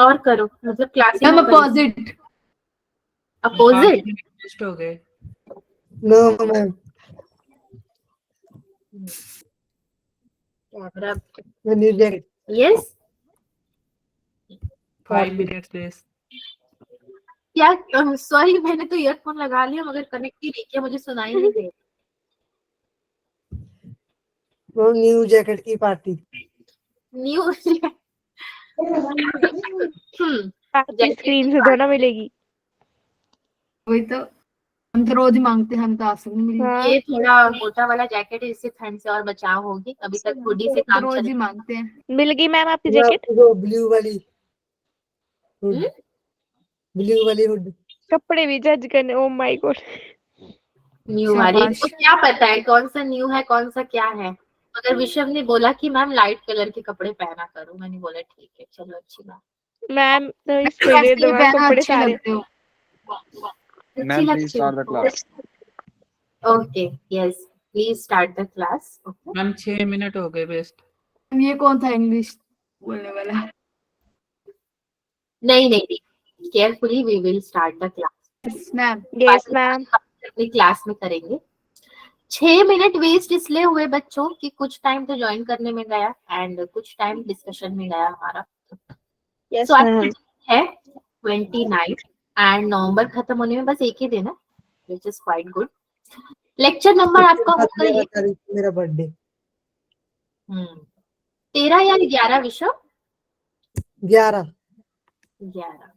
और करो, मतलब क्लास मैम अपोजिट अपोजिट हो गए। No ma'am, new jacket. Yes 5 minutes this। क्या? सॉरी मैंने तो ईयरफोन लगा लिया मगर कनेक्ट ही नहीं किया, मुझे सुनाई नहीं दे। वो न्यू जैकेट की पार्टी। न्यू आपकी स्क्रीन से तो ना मिलेगी। वही तो, हम तो रोज ही मांगते हैं, हम तो आपसे नहीं मिली। हाँ ये थोड़ा मोटा वाला जैकेट है, इससे ठंड से और बचाव होगी। अभी तक हुडी से तो काम रोज चल ही मांगते हैं। मिल गई मैम आपकी जैकेट। वो ब्लू वाली हुड, हम्म? ब्लू वाली हुड। कपड़े भी जज करने, ओ माय गॉड। न्यू वाली शाबाश। तो क्या पता है कौन सा न्यू है कौन सा क्या है। मगर विषम ने बोला कि मैम लाइट कलर के कपड़े पहना करो, मैंने बोला ठीक है चलो अच्छी बात। मैम तो इसको दे दो मैम कपड़े अच्छे सारे। लगते हो। अच्छी लगती है। Okay yes please start the class. Ma'am 6 minute हो गए बेस्ट। ये कौन था इंग्लिश बोलने वाला? नहीं नहीं नहीं, carefully we will start the class. Ma'am yes ma'am. अपनी क्लास में करेंगे। 6 मिनट वेस्ट इसलिए हुए बच्चों कि कुछ टाइम तो ज्वाइन करने में गया एंड कुछ टाइम डिस्कशन में गया हमारा। यस So, आज मैम। है 29 एंड नवंबर खत्म होने में बस एक ही दिन है, which is quite good। Lecture number आपका होगा ये 13 तारीख को मेरा बर्थडे। 13 या 11 विषय 11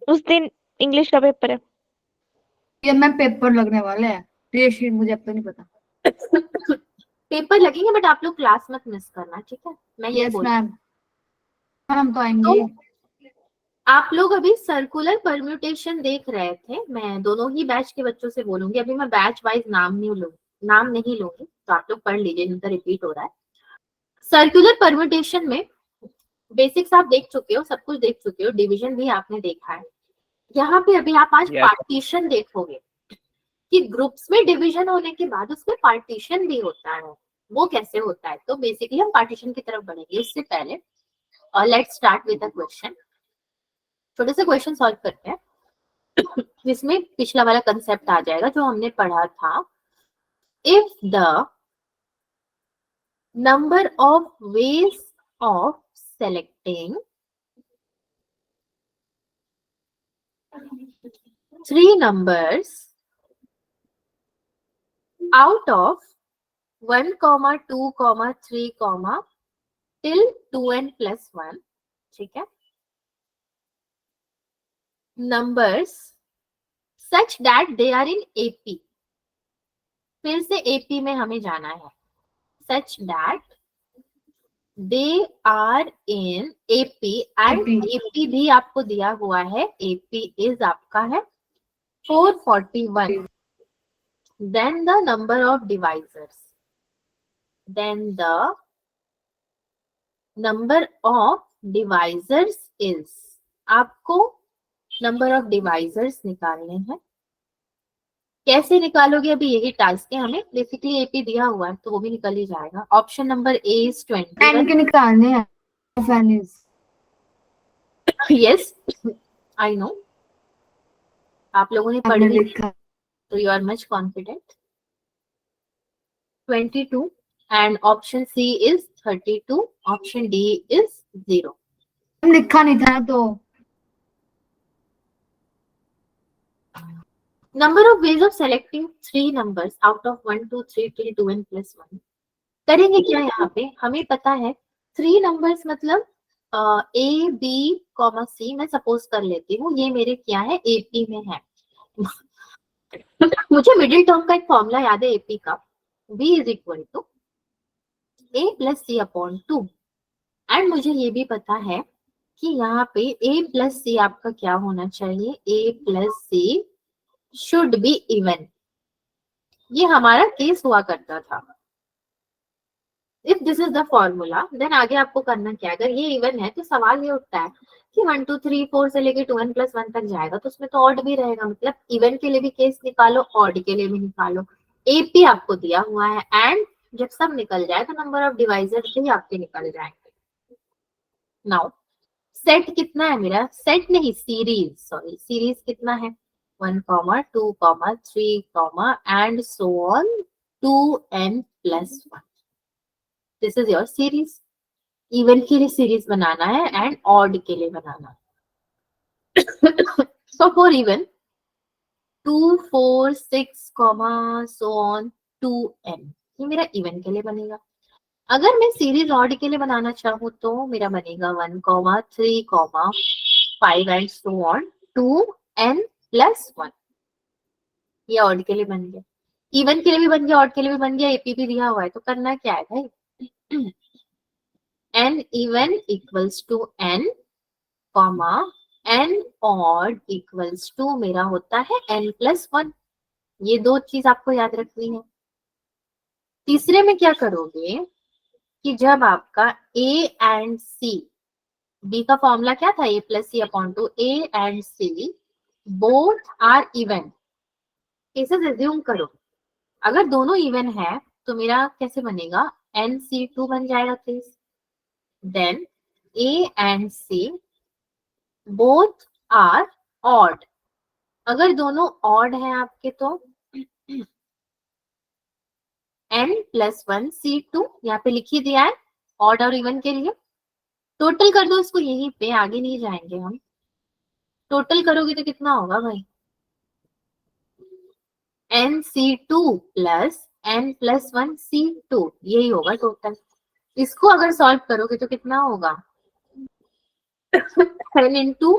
उस दिन इंग्लिश का पेपर है। ये मैम पेपर लगने वाले हैं, ये शीट मुझे अब तो नहीं पता। पेपर लगेंगे बट आप लोग क्लास मत मिस करना, ठीक है? मैं ये यस बोल मैम, हम तो आएंगे। आप लोग अभी सर्कुलर परम्यूटेशन देख रहे थे। मैं दोनों ही बैच के बच्चों से बोलूंगी, अभी मैं बैच वाइज नाम नहीं लूंगी, तो आप लोग पढ़ लीजिए, इनका रिपीट हो रहा है। सर्कुलर परम्यूटेशन में बेसिक्स आप देख चुके हो, सब कुछ देख चुके हो, डिवीजन भी आपने देखा है। यहाँ पे अभी आप आज पार्टीशन देखोगे कि ग्रुप्स में डिवीजन होने के बाद उसमें पार्टीशन भी होता है। वो कैसे होता है, तो बेसिकली हम पार्टीशन की तरफ बढ़ेंगे। उससे पहले let's start with a question. छोटे से क्वेश्चन सॉल्व करते हैं जिसमें पिछला वाला कंसेप्ट आ जाएगा जो हमने पढ़ा था। If the number of ways of selecting 3 numbers out of 1, 2, 3, till 2n plus 1, ठीक है, numbers such that they are in AP। फिर से AP में हमें जाना है। such that they are in AP and AP भी आपको दिया हुआ है। AP is आपका है 441। then the number of divisors is, आपको नंबर ऑफ डिवाइजर्स निकालने हैं। कैसे निकालोगे, अभी यही टास्क है हमें। बेसिकली एपी दिया हुआ है तो वो भी निकल ही जाएगा। ऑप्शन नंबर ए इज 21 के निकालने हैं। यस आई नो, आप लोगों ने पढ़ ली तो you are much confident. 22 and option C is 32, option D is 0। लिखा नहीं था तो। Number of ways of selecting 3 numbers out of 1, 2, 3 till 2n plus 1। करेंगे क्या यहाँ पे, हमें पता है 3 numbers मतलब ए बी कॉमा सी। मैं सपोज कर लेती हूँ ये मेरे क्या है, एपी में है। मुझे मिडिल टर्म का एक फॉर्मूला याद है एपी का, v is equal to A plus C upon 2। And मुझे ये भी पता है कि यहाँ पे a प्लस सी आपका क्या होना चाहिए, a plus C should be even. ये हमारा केस हुआ करता था। If this is the formula then आगे आपको करना क्या है, अगर ये इवन है तो सवाल ये उठता है कि 1, 2, 3, 4 से लेके 2n plus 1 तक जाएगा तो उसमें तो ऑड भी रहेगा। मतलब इवन के लिए भी केस निकालो, ऑड के लिए भी निकालो। एपी आपको दिया हुआ है एंड जब सब निकल जाए तो नंबर ऑफ डिवाइजर्स भी आपके निकल जाएंगे। नाउ सेट कितना है मेरा, सेट नहीं सीरीज, सॉरी सीरीज कितना है 1, 2, 3, and so on 2n+1. This is your series. Even के लिए सीरीज बनाना है एंड ऑड के लिए बनाना है. So for even 2, 4, 6, so on 2n, ये मेरा इवन के लिए बनेगा. अगर मैं सीरीज ऑड के लिए बनाना चाहूँ तो मेरा बनेगा 1, 3, 5 एंड सो ऑन 2n+1. ये ऑड के लिए बन गया. इवन के लिए भी बन गया, ऑड के लिए भी बन गया. एपीपी दिया हुआ है तो करना क्या है भाई, n even equals to n, n odd equals to मेरा होता है n+1. ये दो चीज आपको याद रखनी है. तीसरे में क्या करोगे कि जब आपका a एंड c, b का फॉर्मूला क्या था, a+c/2, a and c both are even. इसे एज्यूम करो अगर दोनों इवन है तो मेरा कैसे बनेगा, nc2 बन जाएगा please. Then a and c both are odd. अगर दोनों ऑड है आपके तो n+1 c2 यहाँ पे लिख ही दिया है ऑड और इवन के लिए. टोटल कर दो इसको यहीं पे, आगे नहीं जाएंगे हम. टोटल करोगे तो कितना होगा भाई, nc2 + n+1 c2, यही होगा टोटल. इसको अगर सॉल्व करोगे तो कितना होगा, n इंटू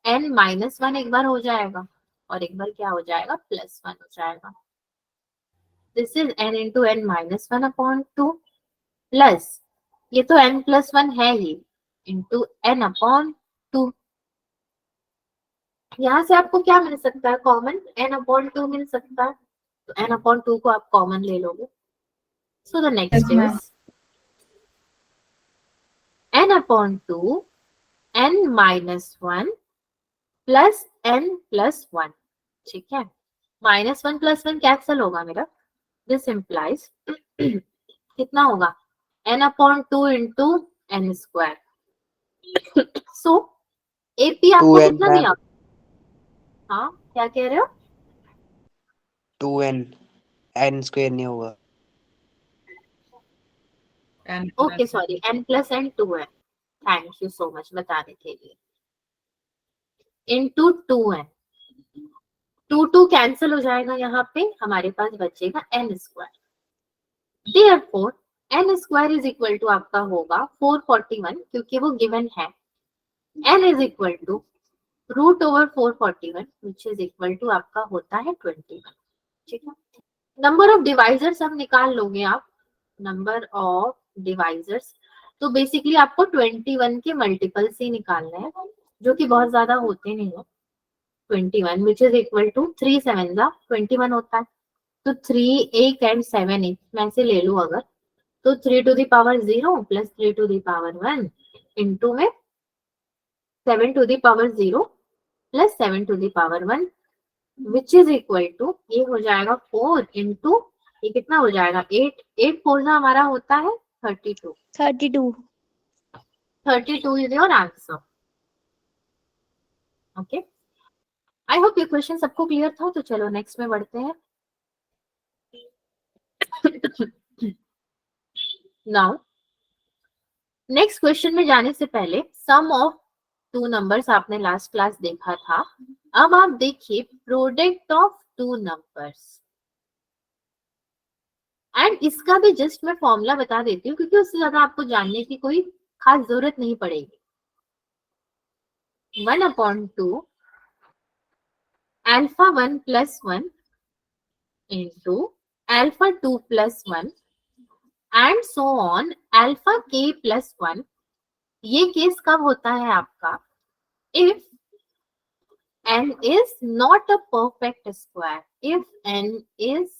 n-1 एक बार हो जाएगा और एक बार क्या हो जाएगा, +1 हो जाएगा. This is n into n-1/2 plus ये तो n+1 है ही इंटू n/2. यहाँ से आपको क्या मिल सकता है कॉमन, n/2 मिल सकता है. तो n/2 को आप कॉमन ले लोगे. So the next is n/2 n-1 plus n+1. ठीक है, -1 + 1 कैंसल होगा मेरा. दिस इम्प्लाइज कितना होगा, n/2 इंटू n². सो एपी आपको कितना दिया, हाँ क्या कह रहे हो, 2n, n² नहीं होगा. ओके सॉरी, n+n 2 है. थैंक यू सो मच बताने के लिए. इंटू 2n, 2 कैंसिल हो जाएगा, यहाँ पे हमारे पास बचेगा n². Therefore n² is equal to आपका होगा 441 क्योंकि वो गिवन है. n is equal to √441 which is equal to आपका होता है 21. ठीक है, नंबर ऑफ डिवाइजर्स अब निकाल लोगे आप. नंबर ऑफ डिवाइजर्स तो बेसिकली आपको 21 के मल्टीपल से निकालना है जो कि बहुत ज्यादा होते नहीं है. 21 विच इज इक्वल टू 3 7 21 होता है. तो 3 1 एंड 7 1 मैं से ले लूं अगर तो 3 to the power 0 plus 3 to the power 1 into में 7 to the power 0 plus 7 to the power 1 which is equal to ये हो जाएगा 4 इंटू ये कितना हो जाएगा 8 8 4 हमारा होता है 32. 32 is your answer. Okay, I hope ये क्वेश्चन सबको क्लियर था. तो चलो नेक्स्ट में बढ़ते हैं. नाउ नेक्स्ट क्वेश्चन में जाने से पहले सम ऑफ 2 नंबर्स आपने लास्ट क्लास देखा था. अब आप देखिए प्रोडक्ट ऑफ 2 नंबर्स. एंड इसका भी जस्ट मैं फॉर्मूला बता देती हूँ क्योंकि उससे ज्यादा आपको जानने की कोई खास जरूरत नहीं पड़ेगी. 1/2 α1 + 1 into α2 + 1 and so on αk + 1. ये केस कब होता है आपका, if n is not a perfect square. If n is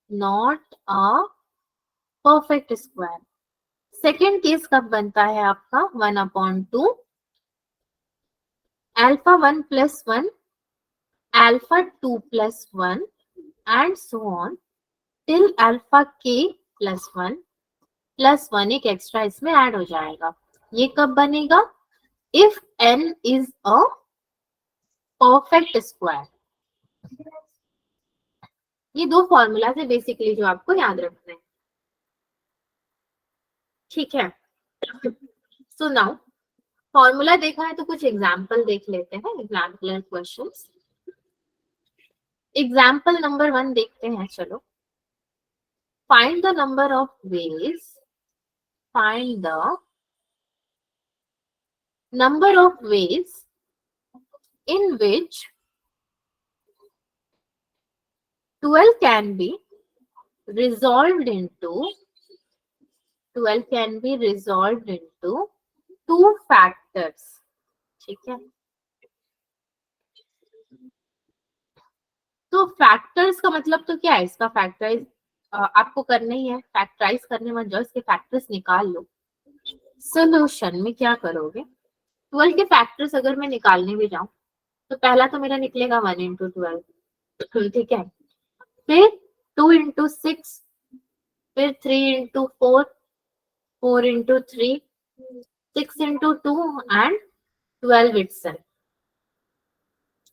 not a perfect square. Second case कब बनता है आपका, 1/2 α1 + 1 α2 + 1 and so on till αk + 1 +1 एक एक्स्ट्रा इसमें ऐड हो जाएगा. ये कब बनेगा, if n is a perfect square. ये दो फॉर्मूला है बेसिकली जो आपको याद रखना है, ठीक है। सो नाउ फॉर्मूला देखा है तो कुछ एग्जाम्पल देख लेते हैं, एग्जाम्पलर क्वेश्चंस। एग्जाम्पल नंबर 1 देखते हैं, चलो। Find the number of veg, find the number of ways in which 12 can be resolved into 2 factors, ठीक है। तो फैक्टर्स का मतलब तो क्या है, इसका फैक्टराइज आपको करना ही है, फैक्टराइज करने में जो इसके फैक्टर्स निकाल लो। सोल्यूशन में क्या करोगे, 12 के फैक्टर्स अगर मैं निकालने भी जाऊं तो पहला तो मेरा निकलेगा 1 into 12, ठीक है। फिर 2 into 6, फिर 3 into 4, 4 into 3, 6 into 2 and 12 itself,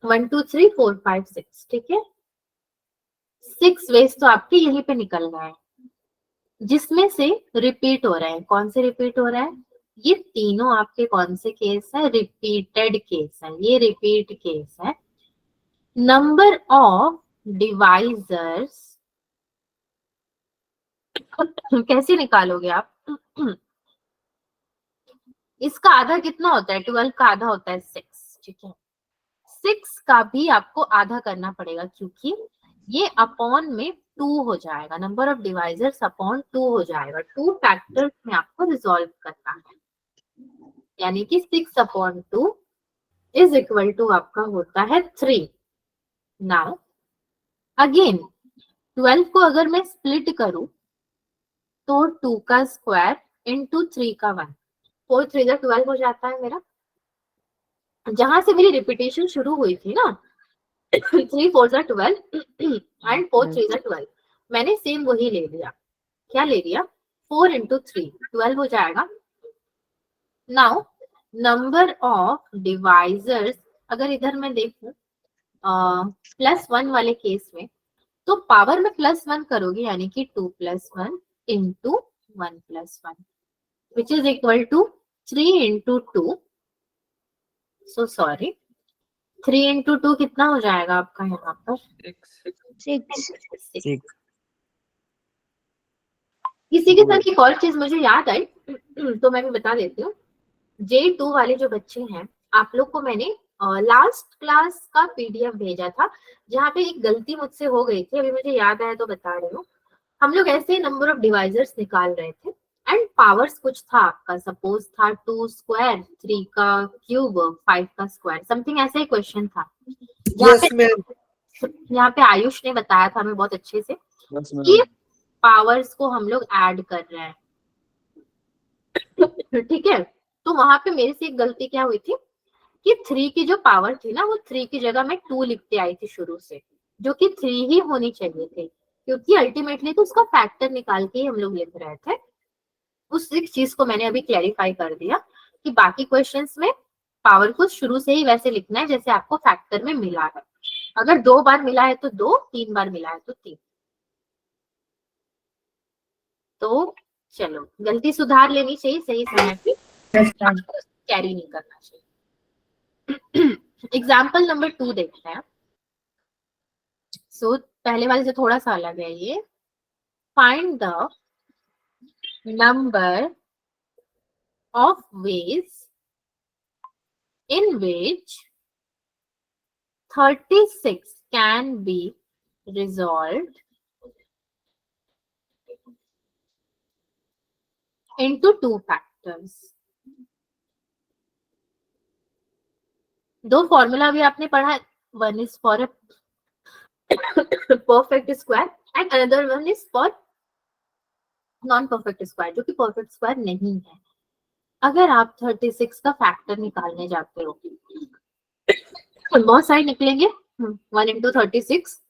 1 2 3 4 5 6, ठीक है। 6 वेज तो आपके यहीं पे निकल रहा है, जिसमें से रिपीट हो रहे हैं। कौन से रिपीट हो रहा है, ये तीनों आपके कौन से केस है, रिपीटेड केस है, ये रिपीट केस है। नंबर ऑफ डिवाइजर्स कैसे निकालोगे आप, इसका आधा कितना होता है, 12 का आधा होता है 6, ठीक है। 6 का भी आपको आधा करना पड़ेगा क्योंकि ये अपॉन में 2 हो जाएगा, नंबर ऑफ डिवाइजर्स अपॉन 2 हो जाएगा। 2 फैक्टर्स में आपको रिजॉल्व करना है, यानी कि 6 अपॉन 2 इज इक्वल टू आपका होता है 3। नाउ अगेन 12 को अगर मैं स्प्लिट करूं तो 2 का स्क्वायर इंटू 3 का 1, 4 3 12 हो जाता है मेरा। जहां से मेरी रिपीटेशन शुरू हुई थी ना, 3 4 12 एंड 4 3 12, मैंने सेम वही ले लिया। क्या ले लिया, 4 into 3 12 हो जाएगा। नाउ नंबर ऑफ डिवाइजर्स, अगर इधर मैं देखूं +1 वाले केस में, तो पावर में +1 करोगे यानी कि 2 + 1 into 1 + 1 which is equal to 3 into 2, so sorry 3 into 2 कितना हो जाएगा आपका यहाँ पर, 6 इसी के साथ एक और चीज मुझे याद आई तो मैं भी बता देती हूँ। J2 वाले जो बच्चे हैं, आप लोग को मैंने लास्ट क्लास का PDF भेजा था जहाँ पे एक गलती मुझसे हो गई थी, अभी मुझे याद आया तो बता रही हूँ। हम लोग ऐसे नंबर ऑफ डिवाइजर्स निकाल रहे थे एंड पावर्स कुछ था आपका, सपोज था 2 स्क्वायर, 3 का क्यूब, 5 का स्क्वायर, समथिंग ऐसा ही क्वेश्चन था। यस मैम, यहाँ पे आयुष ने बताया था हमें बहुत अच्छे से कि पावर्स को हम लोग ऐड कर रहे हैं, ठीक है। तो वहां पे मेरे से एक गलती क्या हुई थी कि 3 की जो पावर थी ना, वो 3 की जगह मैं 2 लिखते आई थी शुरू से, जो कि 3 ही होनी चाहिए थी, क्योंकि अल्टीमेटली तो उसका फैक्टर निकाल के ही हम लोग लिख रहे थे। उस एक चीज को मैंने अभी क्लैरिफाई कर दिया कि बाकी क्वेश्चंस में पावर को शुरू से ही वैसे लिखना है जैसे आपको फैक्टर में मिला है। अगर 2 बार मिला है तो 2, 3 बार मिला है तो 3। तो चलो गलती सुधार लेनी चाहिए, सही समय पे कैरी नहीं करना चाहिए। एग्जाम्पल नंबर 2 देखते हैं। सो पहले वाले से थोड़ा सा अलग है ये। Find the number of ways in which 36 can be resolved into 2 factors। दो फॉर्मूला भी आपने पढ़ा है, one is for a perfect square and another one is for non perfect square, जो कि परफेक्ट स्क्वायर नहीं है। अगर आप 36 का फैक्टर निकालने जाते हो बहुत सारे निकलेंगे, 1 into 36,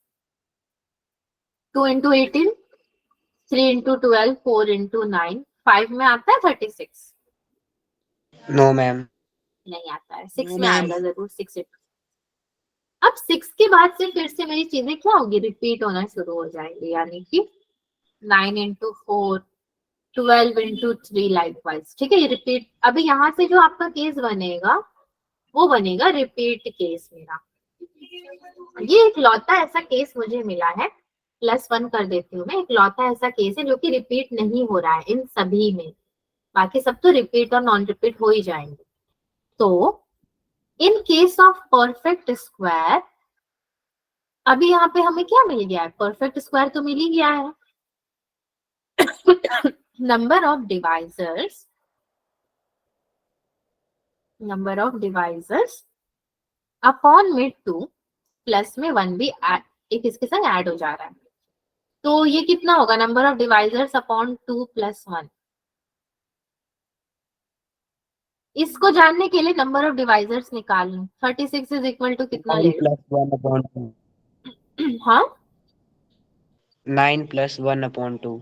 2 into 18, 3 into 12, 4 into 9, 5 में आता है 36। No, ma'am. नहीं आता है, 6 No, में ma'am. आएगा जरूर, 6 into। अब 6 के बाद से फिर से मेरी चीजें क्या होगी, रिपीट होना शुरू हो जाएंगी, यानी कि 9 into 4, 12 into 3 लाइकवाइज। ठीक है, ये रिपीट। अभी यहाँ से जो आपका केस बनेगा वो बनेगा रिपीट केस मेरा। ये एक लौता ऐसा केस मुझे मिला है, +1 कर देती हूँ मैं, एक लौता ऐसा केस है जो कि रिपीट नहीं हो रहा है इन सभी में, बाकी सब तो रिपीट और नॉन रिपीट हो ही जाएंगे। तो in case of perfect square, अभी यहाँ पे हमें क्या मिल गया है, परफेक्ट स्क्वायर तो मिल ही गया है। नंबर ऑफ डिवाइजर्स अपॉन में 2 प्लस में 1 भी एक इसके साथ ऐड हो जा रहा है, तो ये कितना होगा, नंबर ऑफ डिवाइजर्स अपॉन 2 + 1। इसको जानने के लिए नंबर ऑफ डिवाइजर्स निकाल लूं। 36 इज इक्वल टू कितना 9 लेगा? plus 1 upon 2. हाँ 9 plus 1 upon 2.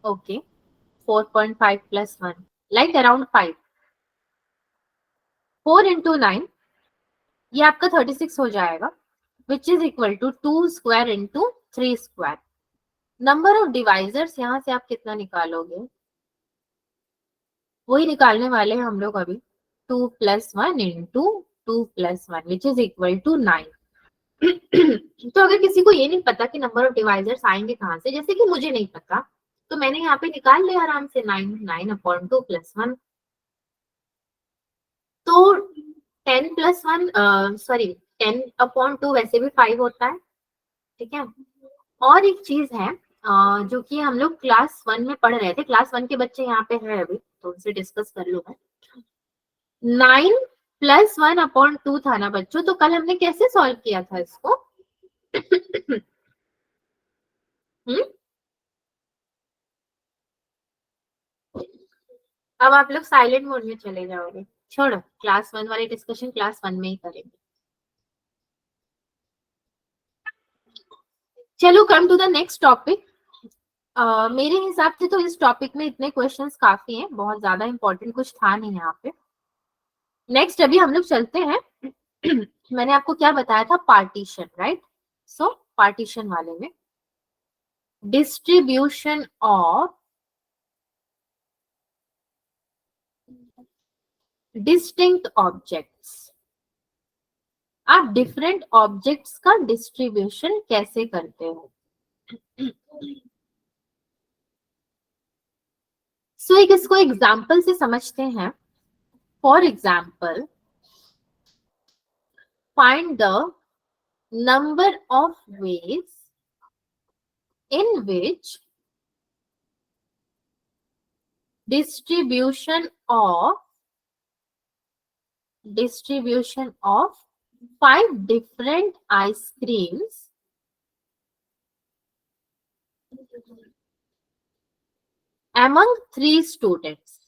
Okay, 4.5 + 1 like around 5। 4 into 9 ये आपका 36 हो जाएगा, which is equal to 2 square into 3 square. Number of divisors यहाँ से आप कितना निकालोगे, वही निकालने वाले हैं हम लोग अभी, 2 + 1 into 2 + 1 which is equal to 9। तो अगर किसी को ये नहीं पता कि नंबर ऑफ डिवाइजर्स आएंगे कहाँ से, जैसे कि मुझे नहीं पता, तो मैंने यहाँ पे निकाल लिया आराम से 9 अपॉन 2 + 1। तो 10 + 1 सॉरी 10 अपॉन 2 वैसे भी 5 होता है। ठीक है, और एक चीज है जो कि हम लोग क्लास 1 में पढ़ रहे थे, क्लास 1 के बच्चे यहाँ पे हैं अभी, तो उनसे डिस्कस कर लूँ मैं। 9 + 1 अपॉन 2 था ना बच्चों, तो कल हमने कैसे सॉल्व किया था इसको? अब आप लोग साइलेंट मोड में चले जाओगे, छोड़ो, क्लास 1 वाली डिस्कशन क्लास 1 में ही करेंगे। चलो come to the next topic. मेरे हिसाब से तो इस टॉपिक में इतने क्वेश्चंस काफी हैं, बहुत ज्यादा इंपॉर्टेंट कुछ था नहीं यहाँ पे। नेक्स्ट अभी हम लोग चलते हैं। मैंने आपको क्या बताया था, पार्टीशन, राइट? सो पार्टीशन वाले में डिस्ट्रीब्यूशन ऑफ डिस्टिंक्ट ऑब्जेक्ट्स, आप डिफरेंट ऑब्जेक्ट्स का डिस्ट्रीब्यूशन कैसे करते हो। सो एक इसको एग्जाम्पल से समझते हैं। For example, find the number of ways in which distribution of 5 different ice creams among 3 students।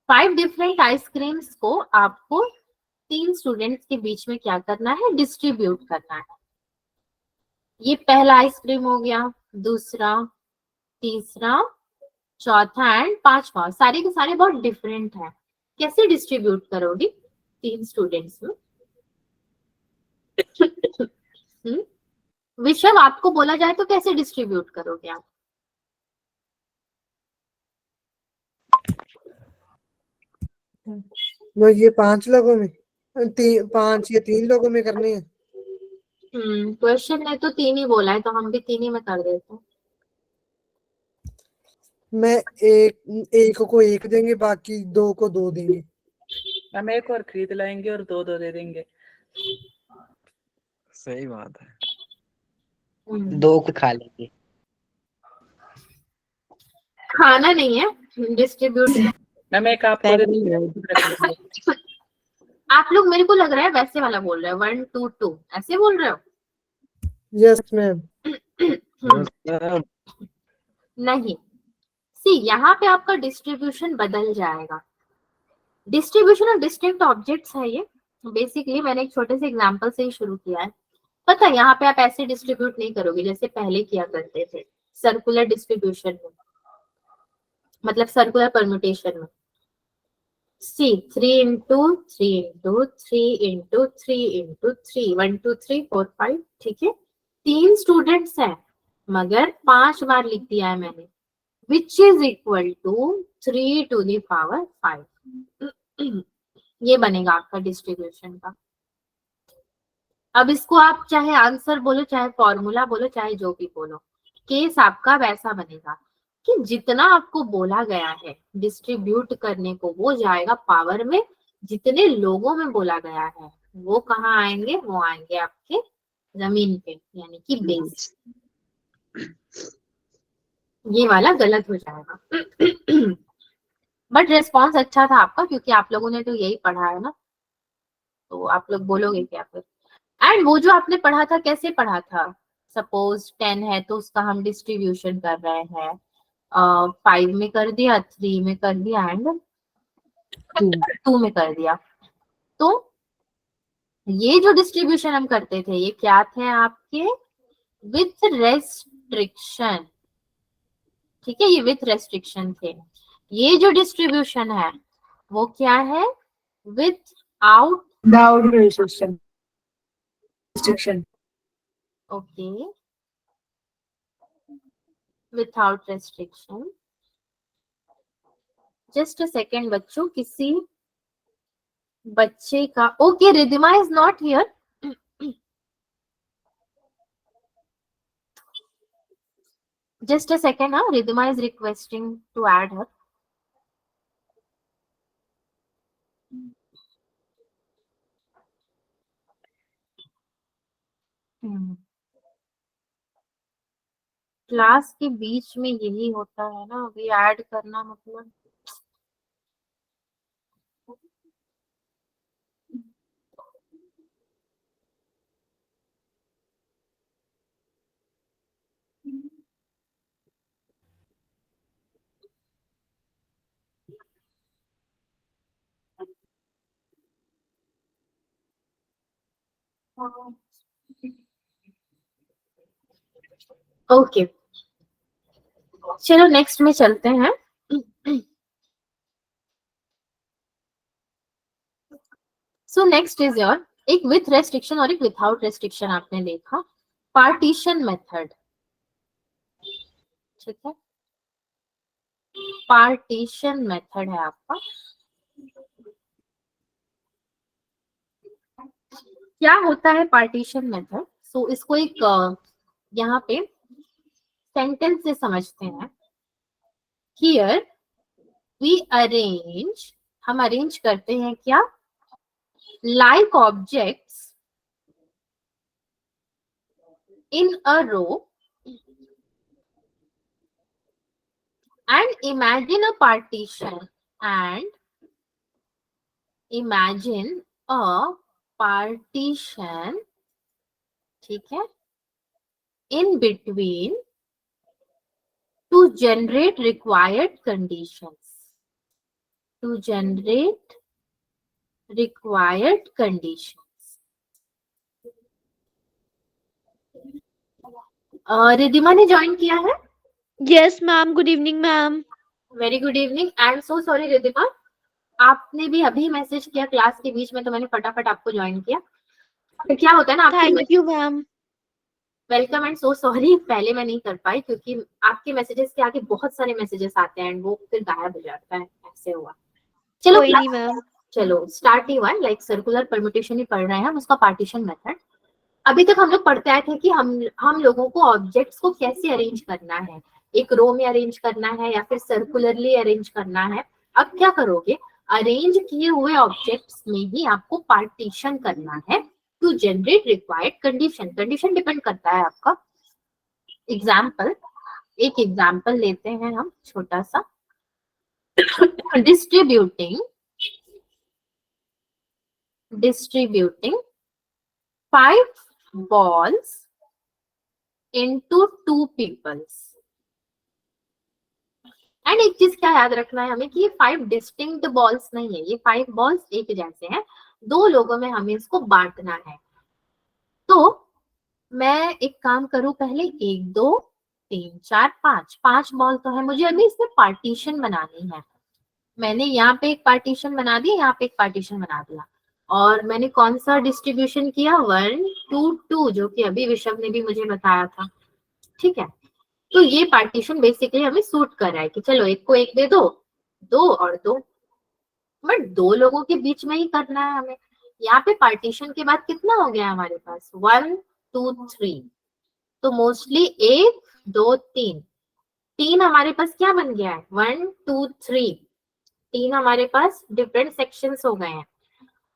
5 different ice creams को आपको 3 स्टूडेंट्स के बीच में क्या करना है, डिस्ट्रीब्यूट करना है। ये पहला आइसक्रीम हो गया, दूसरा, तीसरा, चौथा एंड 5वां, सारे के सारे बहुत डिफरेंट हैं। कैसे डिस्ट्रीब्यूट करोगी 3 स्टूडेंट्स में? विषय आपको बोला जाए तो कैसे डिस्ट्रीब्यूट करोगे आप? वो ये 5 लोगों में 5 या 3 लोगों में करने हैं। क्वेश्चन ने तो 3 ही बोला है, तो हम भी 3 ही में कर देते हैं। मैं एक को 1 देंगे, बाकी 2 को 2 देंगे। हम एक और खरीद लाएंगे और 2 दे देंगे। सही बात है। 2 को खा लेंगे। खाना नहीं है, डिस्ट्रीब्यूट। हम एक आपको दे देंगे। आप लोग मेरे को लग रहा है वैसे वाला बोल रहे हो, 1 2 2 ऐसे बोल रहे हो? Yes ma'am. नहीं, सी यहाँ पे आपका डिस्ट्रीब्यूशन बदल जाएगा। डिस्ट्रीब्यूशन ऑफ डिस्टिंक्ट ऑब्जेक्ट्स है ये। बेसिकली मैंने एक छोटे से एग्जांपल से ही शुरू किया है। पता है यहाँ पे आप ऐसे डिस्ट्रीब्यूट नहीं करोगे जैसे पहले किया करते थे सर्कुलर डिस्ट्रीब्यूशन में, मतलब सर्कुलर परम्यूटेशन में। सी 3 into 3 into 3 into 3 into 3 1 2 3 4 5 ठीक है 3 स्टूडेंट्स हैं मगर 5 बार लिख दिया है मैंने which is equal to 3 to the power 5 ये बनेगा आपका डिस्ट्रीब्यूशन का। अब इसको आप चाहे आंसर बोलो चाहे फॉर्मूला बोलो चाहे जो भी बोलो केस आपका वैसा बनेगा कि जितना आपको बोला गया है डिस्ट्रीब्यूट करने को वो जाएगा पावर में, जितने लोगों में बोला गया है वो कहाँ आएंगे, वो आएंगे आपके जमीन पे यानी कि बेस। ये वाला गलत हो जाएगा बट रिस्पॉन्स अच्छा था आपका क्योंकि आप लोगों ने तो यही पढ़ा है ना, तो आप लोग बोलोगे क्या फिर। एंड वो जो आपने पढ़ा था कैसे पढ़ा था, सपोज 10 है तो उसका हम डिस्ट्रीब्यूशन कर रहे हैं 5 में कर दिया 3 में कर दिया एंड 2 में कर दिया। तो ये जो डिस्ट्रीब्यूशन हम करते थे ये क्या थे आपके विथ रेस्ट्रिक्शन, ठीक है ये विथ रेस्ट्रिक्शन थे। ये जो डिस्ट्रीब्यूशन है वो क्या है with out Without restriction. Okay without restriction. Just a second बच्चों, किसी बच्चे का okay Ridhima is not here, just a second, Ridhima is requesting to add her. Class के बीच में यही होता है ना, अभी ऐड करना मतलब ओके चलो नेक्स्ट में चलते हैं। सो नेक्स्ट इज योर एक विथ रेस्ट्रिक्शन और एक विथआउट रेस्ट्रिक्शन आपने देखा, पार्टीशन मेथड, ठीक है पार्टीशन मेथड है आपका। क्या होता है पार्टीशन मेथड, सो इसको एक यहाँ पे सेंटेंस से समझते हैं। हियर वी अरेंज, हम अरेंज करते हैं क्या, like objects in a row and imagine a partition and imagine a partition, ठीक है in between to generate required conditions, to generate required conditions। Ridhima ने ज्वाइन किया है? Yes, ma'am. Good evening, ma'am. Very good evening. I am so sorry Ridhima, आपने भी अभी message किया class के बीच में तो मैंने फटाफट आपको ज्वाइन किया। तो क्या होता है ना आपके Thank you, ma'am. Welcome and so sorry, पहले मैं नहीं कर पाई क्योंकि आपके मैसेजेस के आगे बहुत सारे मैसेजेस आते हैं वो फिर गायब हो जाता है, ऐसे हुआ। चलो कोई नहीं मैम। चलो स्टार्ट ही हुआ है, लाइक सर्कुलर परम्यूटेशन ही पढ़ रहे हैं हम, उसका पार्टीशन मेथड। अभी तक हम लोग पढ़ते आए थे कि हम लोगों को ऑब्जेक्ट्स को कैसे अरेंज करना है, एक रो में अरेंज करना है या फिर सर्कुलरली अरेंज करना है। अब क्या करोगे, अरेंज किए हुए ऑब्जेक्ट्स में ही आपको पार्टीशन करना है to generate required condition. Condition depend करता है आपका। एग्जाम्पल, एक एग्जाम्पल लेते हैं हम छोटा सा, distributing 5 balls into 2 peoples। And एक चीज क्या याद रखना है हमें कि ये 5 डिस्टिंक्ट बॉल्स नहीं है, ये 5 बॉल्स एक जैसे हैं, 2 लोगों में हमें इसको बांटना है। तो मैं एक काम करूं, पहले 1 2 3 4 5 बॉल तो है, मुझे अभी इसमें पार्टीशन बनानी है। मैंने यहाँ पे एक पार्टीशन बना दी, यहाँ पे एक पार्टीशन बना दिया, और मैंने कौन सा डिस्ट्रीब्यूशन किया, 1 2 2, जो कि अभी विशव ने भी मुझे बताया था। ठीक है, तो ये पार्टीशन बेसिकली हमें सूट कर रहा है कि चलो एक को एक दे दो, 2 और 2, बट 2 लोगों के बीच में ही करना है हमें। यहाँ पे पार्टीशन के बाद कितना हो गया हमारे पास, 1 2 3, तो मोस्टली 1 2 3, 3 हमारे पास क्या बन गया है, 1 2 3, 3 हमारे पास डिफरेंट सेक्शंस हो गए हैं।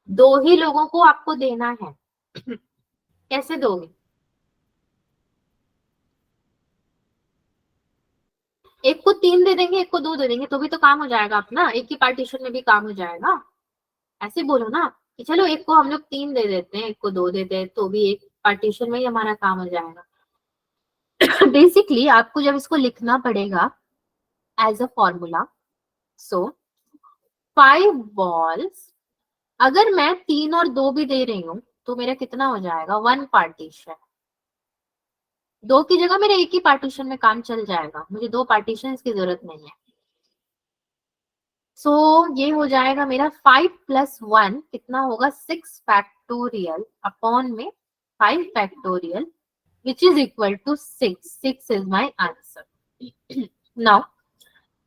2 ही लोगों को आपको देना है। कैसे दोगे, एक को 3 दे देंगे, एक को 2 दे देंगे, तो भी तो काम हो जाएगा अपना, एक ही पार्टीशन में भी काम हो जाएगा। ऐसे बोलो ना कि चलो एक को हम लोग 3 दे देते हैं, एक को 2 देते हैं, तो भी एक पार्टीशन में ही हमारा काम हो जाएगा। बेसिकली आपको जब इसको लिखना पड़ेगा as a formula, so 5 balls, अगर मैं 3 और 2 भी दे रही हूँ तो मेरा कितना हो जाएगा, 1 पार्टीशन। 2 की जगह मेरे एक ही पार्टीशन में काम चल जाएगा, मुझे 2 पार्टीशन की जरूरत नहीं है। सो ये हो जाएगा मेरा 5 + 1 कितना होगा, 6 फैक्टोरियल अपॉन में 5 factorial which is equal to 6। 6 is my answer. Now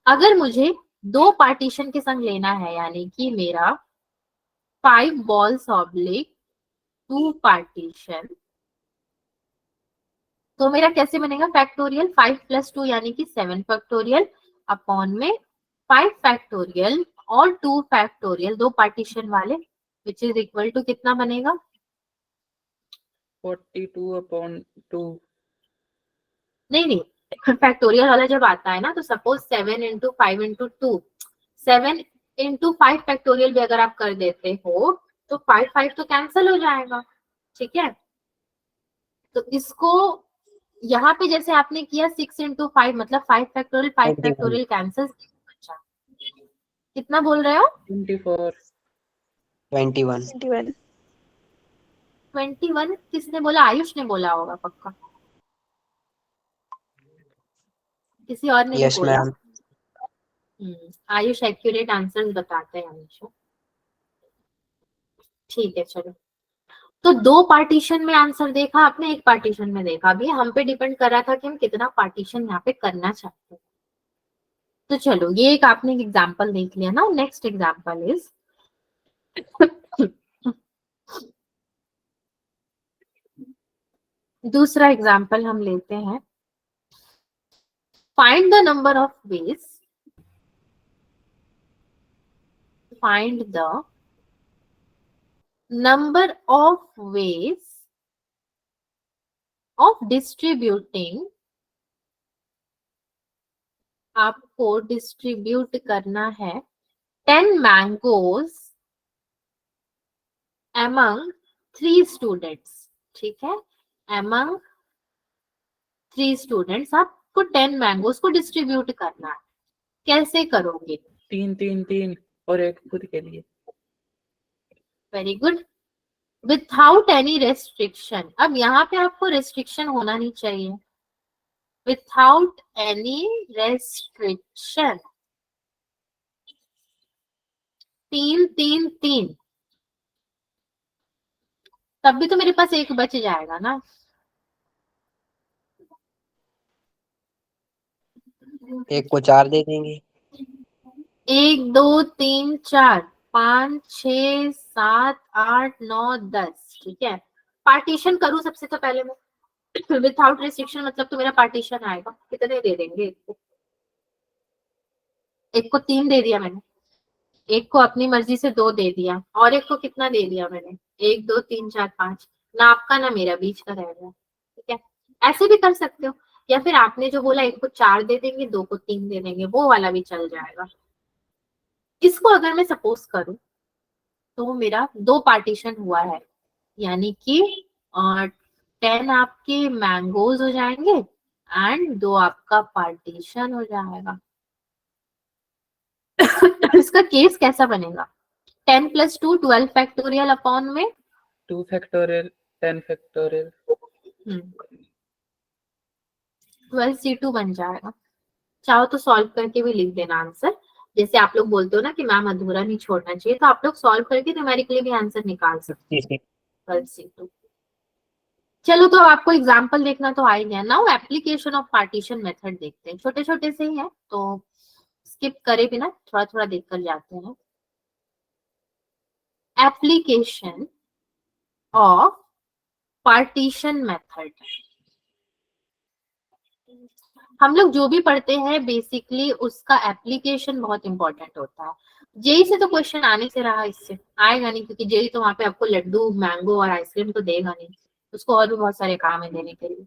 अगर मुझे 2 पार्टीशन के संग लेना है, यानी कि मेरा 5 बॉल्स ऑब्लिक 2 पार्टीशन, तो मेरा कैसे बनेगा, फैक्टोरियल 5 + 2 यानी कि 7 फैक्टोरियल अपॉन में 5 फैक्टोरियल और 2 फैक्टोरियल, 2 पार्टीशन वाले, विच इज इक्वल टू कितना बनेगा, 42/2। नहीं, फैक्टोरियल वाला जब आता है ना, तो सपोज 7 × 5 × 2, 7 × 5 फैक्टोरियल भी अगर आप कर देते हो तो 5 5 तो कैंसिल हो जाएगा। ठीक है, तो इसको यहाँ पे जैसे आपने किया 6 × 5 मतलब 5 फैक्टोरियल, 5 21 फैक्टोरियल कैंसिल, बचा कितना बोल रहे हो, 24। 21 21 21 किसने बोला, आयुष ने बोला होगा पक्का, किसी और ने नहीं यस बोला। मैम। आयुष एक्यूरेट आंसर्स बताते हैं हमेशा। ठीक है चलो, तो 2 पार्टीशन में आंसर देखा आपने, एक पार्टीशन में देखा, अभी हम पे डिपेंड कर रहा था कि हम कितना पार्टीशन यहाँ पे करना चाहते हैं। तो चलो ये एक आपने एग्जांपल देख लिया ना, नेक्स्ट एग्जांपल इज दूसरा एग्जांपल हम लेते हैं, find the number of veg, find the number of ways of distributing, आपको डिस्ट्रीब्यूट करना है 10 मैंगोज among 3 स्टूडेंट्स। ठीक है, among 3 स्टूडेंट्स आपको 10 मैंगोज को डिस्ट्रीब्यूट करना है, कैसे करोगे, 3 3 3 और एक खुद के लिए। Very good, without any restriction. अब यहाँ पे आपको रेस्ट्रिक्शन होना नहीं चाहिए, विथआउट एनी रेस्ट्रिक्शन, 3 3 3, तब भी तो मेरे पास एक बच जाएगा ना, एक को 4 दे देंगे। 1 2 3 4 5 6 7 8 9 10। ठीक है, पार्टीशन करूं सबसे तो पहले मैं विथआउट रिस्ट्रिक्शन, मतलब तो मेरा पार्टीशन आएगा, कितने दे देंगे, एक को 3 दे दिया मैंने, एक को अपनी मर्जी से 2 दे दिया, और एक को कितना दे दिया मैंने, 1 2 3 4 5, ना आपका ना मेरा, बीच का रह गया। ठीक है, ऐसे भी कर सकते हो, या फिर आपने जो बोला एक को 4 दे देंगे, 2 को 3 दे देंगे, वो वाला भी चल जाएगा। इसको अगर मैं सपोज करूं तो मेरा 2 पार्टीशन हुआ है, यानी कि 10 आपके मैंगोज हो जाएंगे एंड 2 आपका पार्टीशन हो जाएगा। इसका केस कैसा बनेगा, 10 + 2 12 फैक्टोरियल अपॉन में 2 फैक्टोरियल 10 फैक्टोरियल। 12 C2 बन जाएगा। चाहो तो सॉल्व करके भी लिख देना आंसर, जैसे आप लोग बोलते हो ना कि मैम अधूरा नहीं छोड़ना चाहिए, तो आप लोग सॉल्व करके न्यूमेरिकली भी आंसर निकाल सकते हैं। चलो, तो आपको एग्जांपल देखना तो आ ही गया। Now application of partition method देखते हैं, छोटे छोटे से ही है तो स्किप करे बिना थोड़ा थोड़ा देखकर जाते हैं। एप्लीकेशन ऑफ पार्टीशन मेथड, हम लोग जो भी पढ़ते हैं बेसिकली उसका एप्लीकेशन बहुत इंपॉर्टेंट होता है। जेई से तो क्वेश्चन आने से रहा, इससे आएगा नहीं, क्योंकि जेई तो वहां पे आपको लड्डू मैंगो और आइसक्रीम तो देगा नहीं, उसको और भी बहुत सारे काम है देने के लिए।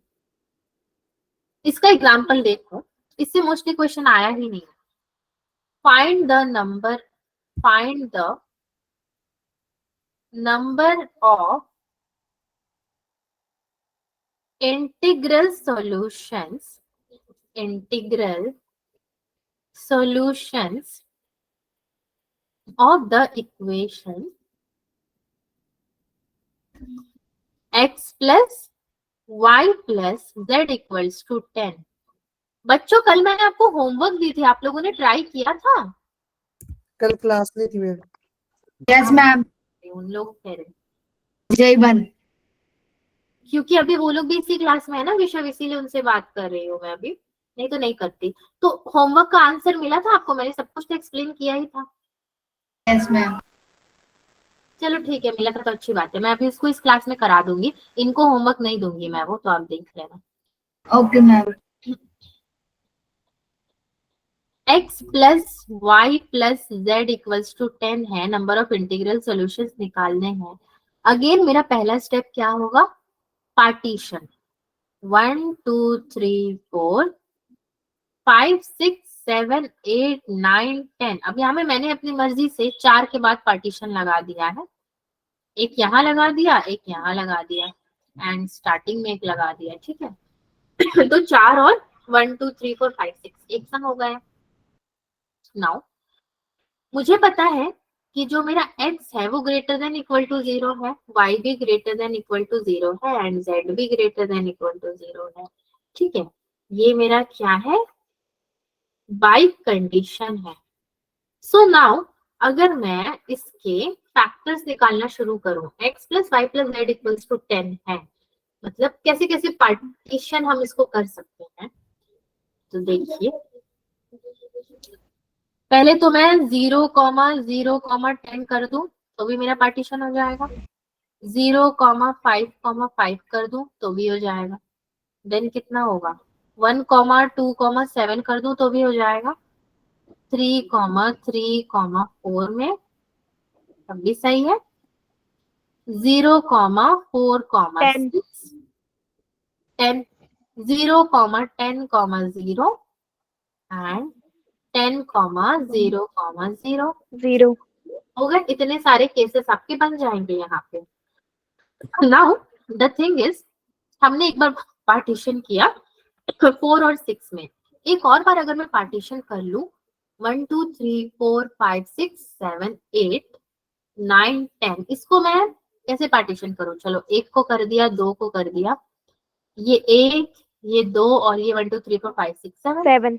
इसका एग्जाम्पल देखो, इससे मोस्टली क्वेश्चन आया ही नहीं। Find the number of integral solutions of the equation x plus y plus z equals to 10। बच्चों, कल मैंने आपको होमवर्क दी थी, आप लोगों ने ट्राई किया था? कल क्लास नहीं थी मैम। Yes ma'am. उन लोग कह रहे, जय बन। क्योंकि अभी वो लोग भी इसी क्लास में है ना विषय, इसीलिए उनसे बात कर रही हूँ मैं अभी, नहीं तो नहीं करती। तो होमवर्क का आंसर मिला था आपको, मैंने सब कुछ तो एक्सप्लेन किया ही था। Yes ma'am. चलो ठीक है, मिला था तो अच्छी बात है। मैं अभी इसको इस क्लास में करा दूंगी, इनको होमवर्क नहीं दूंगी मैं, वो तो आप देख लेना। Okay ma'am. x plus Y plus Z equals to 10 है, नंबर ऑफ इंटीग्रल सॉल्यूशंस निकालने हैं। अगेन मेरा पहला स्टेप क्या होगा? पार्टीशन। 1 2 3 4 5 6 7 8 9 10। अब यहाँ में मैंने अपनी मर्जी से 4 के बाद पार्टीशन लगा दिया है, एक यहाँ लगा दिया, एक यहाँ लगा दिया, एंड स्टार्टिंग में एक लगा दिया, ठीक है। तो 4 और 1 2 3 4 5 6 एक संग हो गए। नाउ मुझे पता है कि जो मेरा x है वो ग्रेटर देन इक्वल टू 0 है, y भी ग्रेटर देन इक्वल टू 0 है, एंड z भी ग्रेटर देन इक्वल टू 0 है, ठीक है। ये मेरा क्या है? बाई कंडीशन है। सो नाउ अगर मैं इसके फैक्टर्स निकालना शुरू करूं, x plus Y plus Z equals to 10 है, मतलब कैसे कैसे पार्टीशन हम इसको कर सकते हैं। तो देखिए, पहले तो मैं 0,0,10 कर दूं तो भी मेरा पार्टीशन हो जाएगा, 0,5,5 कर दूं तो भी हो जाएगा, देन कितना होगा 1,2,7 कर दूं तो भी हो जाएगा, 3,3,4 में तब भी सही है, 0,4,6 10 0,10,0 एंड 10,0,0 0 हो गए। इतने सारे केसेस आपके बन जाएंगे यहाँ पे। नाउ द थिंग इज, हमने एक बार पार्टीशन किया 4 और 6 में, एक और बार अगर मैं पार्टीशन कर लूं 1 2 3 4 5 6 7 8 9 10, इसको मैं कैसे पार्टीशन करूं? चलो, एक को कर दिया, दो को कर दिया, ये एक, ये दो, और ये 1 2 3 4 5 6 7।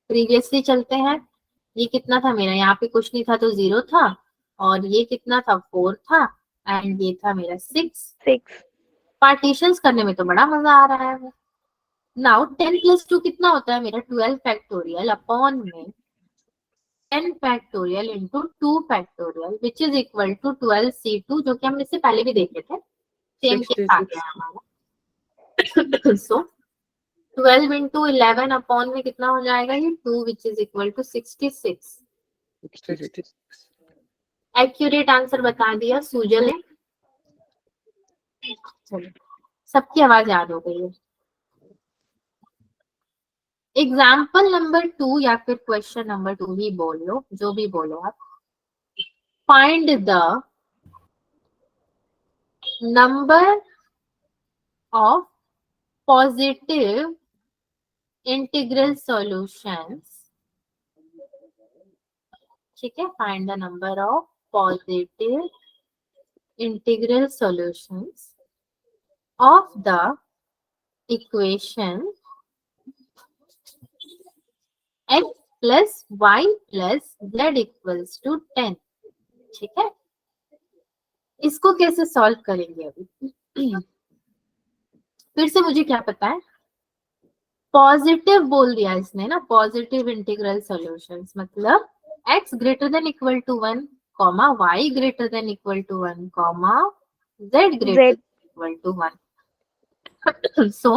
प्रीवियसली चलते हैं, ये कितना था मेरा? यहाँ पे कुछ नहीं था तो 0 था, और ये कितना था? 4 था, एंड ये था मेरा 6। पार्टीशंस करने में तो बड़ा मजा आ रहा है। नाउ 10 प्लस 2 कितना होता है मेरा? 12 फैक्टोरियल अपॉन में 10 factorial into 2 factorial which is equal to 12c2, जो कि हम इससे पहले भी देखे थे, सेम केस आ गया हमारा। सो 12 इंटू 11 अपॉन में कितना हो जाएगा? ये 2 which is equal to 66। Accurate answer बता दिया सूजल ने। चलो, सबकी आवाज याद हो गई है। एग्जाम्पल नंबर 2 या फिर क्वेश्चन नंबर 2 ही बोल लो, जो भी बोलो आप। Find the number of positive integral solutions, ठीक है, find the number of positive integral solutions of the equation x plus Y plus Z equals to 10। ठीक है, इसको कैसे सॉल्व करेंगे अभी? फिर से मुझे क्या पता है, पॉजिटिव बोल दिया इसने ना, पॉजिटिव इंटीग्रल सॉल्यूशंस मतलब x greater than equal to 1 comma y greater than equal to 1 comma z greater Z. Equal to 1। So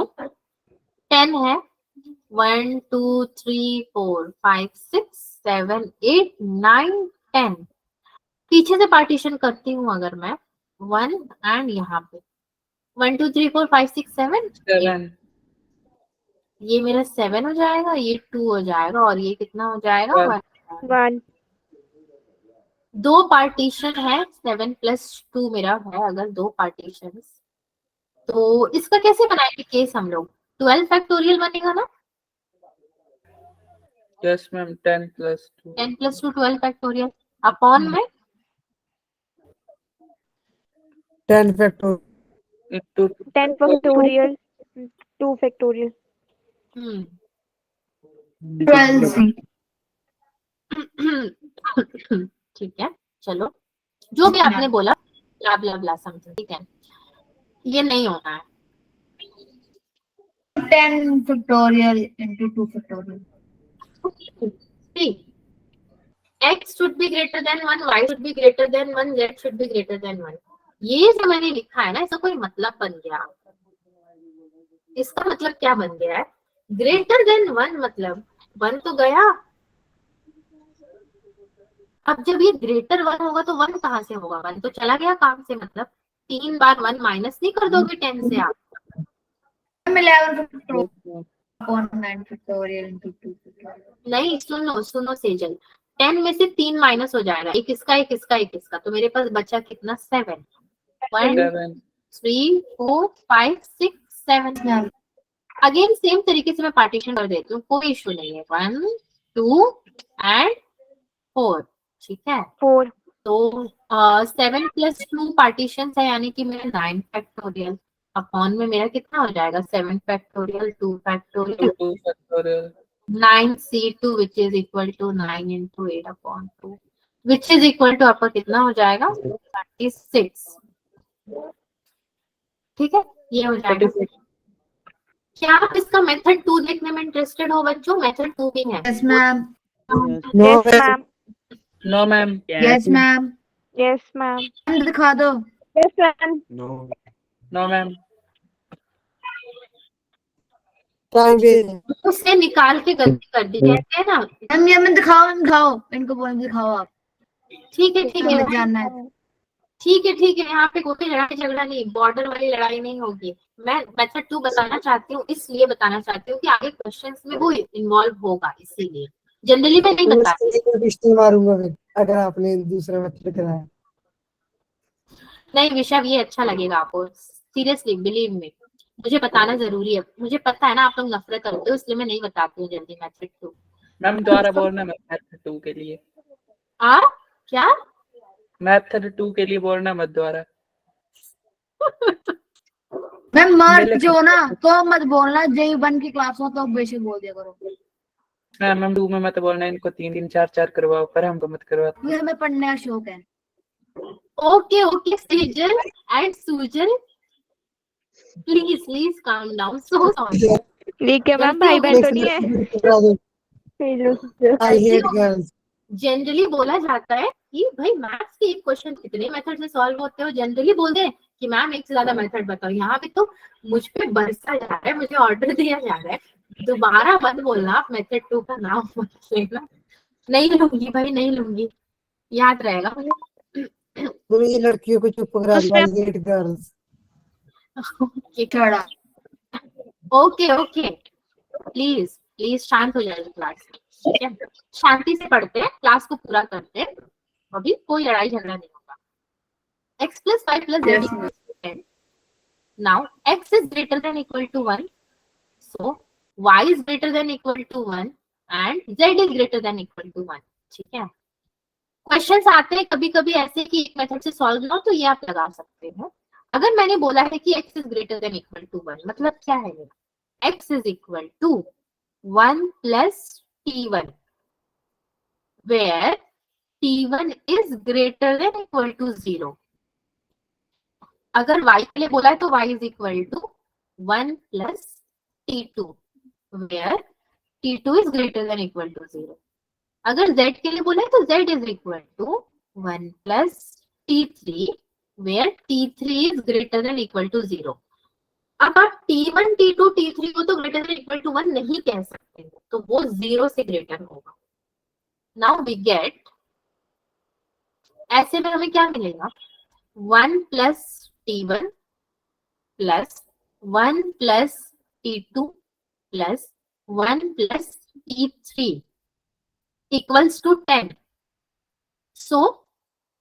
10 है, 1 2 3 4 5 6 7 8 9 10। पीछे से पार्टीशन करती हूँ अगर मैं 1 एंड यहाँ पे 1 2 3 4 5 6 7 7 ये मेरा 7 हो जाएगा, ये 2 हो जाएगा और ये कितना हो जाएगा? 1। 1. दो पार्टीशन है, 7 प्लस 2 मेरा है अगर दो पार्टीशन, तो इसका कैसे बनाएंगे केस हम लोग? 12 फैक्टोरियल बनेगा ना? Yes ma'am 10 plus 2 10 plus 2 12 factorial upon में 10 factorial into 10 factorial. 2 factorial. 12c। ठीक है, चलो जो भी आपने बोला ब्ला ब्ला ब्ला समथिंग, ठीक है, ये नहीं होना है। 10 factorial into 2 factorial। See, x should be greater than 1, y should be greater than 1, z should be greater than 1। ये जो मैंने लिखा है ना, इसका कोई मतलब बन गया। इसका मतलब क्या बन गया है? ग्रेटर देन 1 मतलब 1 तो गया। अब जब ये ग्रेटर 1 होगा तो 1 कहाँ से होगा? 1 तो चला गया काम से, मतलब 3 बार 1 माइनस नहीं कर दोगे 10 से आप? 11 factorial upon 9 factorial into 2 factorial। नहीं, सुनो सेजल, 10 में से 3 माइनस हो जाएगा, एक इसका एक इसका एक इसका, तो मेरे पास बचा कितना? 7। 1 7 3 4 5 6 7। अगेन सेम तरीके से मैं पार्टीशन कर देती हूँ, कोई इशू नहीं है। 1 2 एंड 4। ठीक है, 4. तो 7 प्लस 2 पार्टीशन है, यानी कि मेरा 9 फैक्टोरियल अपॉन में मेरा कितना हो जाएगा? 7 factorial 2 factorial 2 factorial 9c2 which is equal to 9 into 8 upon 2 which is equal to आपका कितना हो जाएगा? 36। ठीक है, ये हो जाएगा। 36 क्या आप इसका मेथड 2 देखने में इंटरेस्टेड हो बच्चों? मेथड 2 भी है। Yes ma'am। No Yes, ma'am. no ma'am Yes ma'am। Yes, ma'am. हम दिखा दो। Yes, ma'am. no ma'am time waste. उससे निकाल के गलती कर दी, कहते हैं ना। मैम ये मैं दिखाओ, इनको बोल दिखाओ आप। ठीक है हमें जानना है। ठीक है, यहाँ पे कोई लड़ाई झगड़ा नहीं, बॉर्डर वाली लड़ाई नहीं होगी। मैं मेथड 2 बताना चाहती हूँ, इसलिए बताना चाहती हूँ कि आगे क्वेश्चंस में वो इन्वॉल्व होगा, इसीलिए जनरली मैं नहीं बताती। पिस्टल मारूंगा फिर अगर आपने दूसरा मेथड कराया। नहीं विषय, ये अच्छा लगेगा आपको, सीरियसली बिलीव मी, मुझे बताना जरूरी है। मुझे पता है ना आप लोग नफरत करते हो, इसलिए मैं नहीं बताती हूँ जल्दी मेथड 2। मैम दोबारा बोलना मेथड 2 के लिए। क्या मेथड 2 के लिए बोलना मत दोबारा। मैम मार्क जो ना तो मत बोलना, J1 की क्लास हो तो बेशक बोल दिया करो। मैम 2 में मत बोलना, इनको 3 4 4 करवाओ, पर हमको मत करवा। ये हमें पढ़ने का शौक है। Okay Sejal and Sujal, please calm down, so sorry. ठीक है मैम, भाई बहन तो नहीं है। I hate girls. जनरली बोला जाता है कि भाई मैथ्स के एक क्वेश्चन कितने मेथड से सॉल्व होते हो, जनरली बोल दे कि मैम एक से ज्यादा मेथड बताओ। यहाँ पे तो मुझ पे बरसा जा रहा है, मुझे ऑर्डर दिया जा रहा है, दोबारा मत बोलना आप मेथड 2 का नाम मत लेना। नहीं लूंगी भाई, नहीं लूंगी, याद रहेगा मुझे। तुम ये लड़कियों को चुप करा दो। I hate girls. Okay please शांत हो जाएगी क्लास, ठीक है? शांति से पढ़ते हैं, क्लास को पूरा करते हैं, अभी कोई लड़ाई झगड़ा नहीं होगा। x plus 5 plus z equals to 10. Now x is greater than equal to 1, so y is greater than equal to 1 and z is greater than equal to 1। ठीक है, क्वेश्चंस आते हैं कभी कभी ऐसे कि एक मेथड से सॉल्व ना, तो ये आप लगा सकते हो। अगर मैंने बोला है कि x is greater than equal to 1 मतलब क्या है? x is equal to 1 plus t1 where t1 is greater than equal to 0. अगर y के लिए बोला है तो y is equal to 1 plus t2 where t2 is greater than equal to 0. अगर z के लिए बोला है तो z is equal to 1 plus t3 where t3 is greater than equal to 0. अब आप t1, t2, t3 को तो greater than equal to 1 नहीं कह सकते, तो वो 0 से greater होगा. Now we get, ऐसे में हमें क्या मिलेगा, 1 plus t1 plus 1 plus t2 plus 1 plus t3 equals to 10. So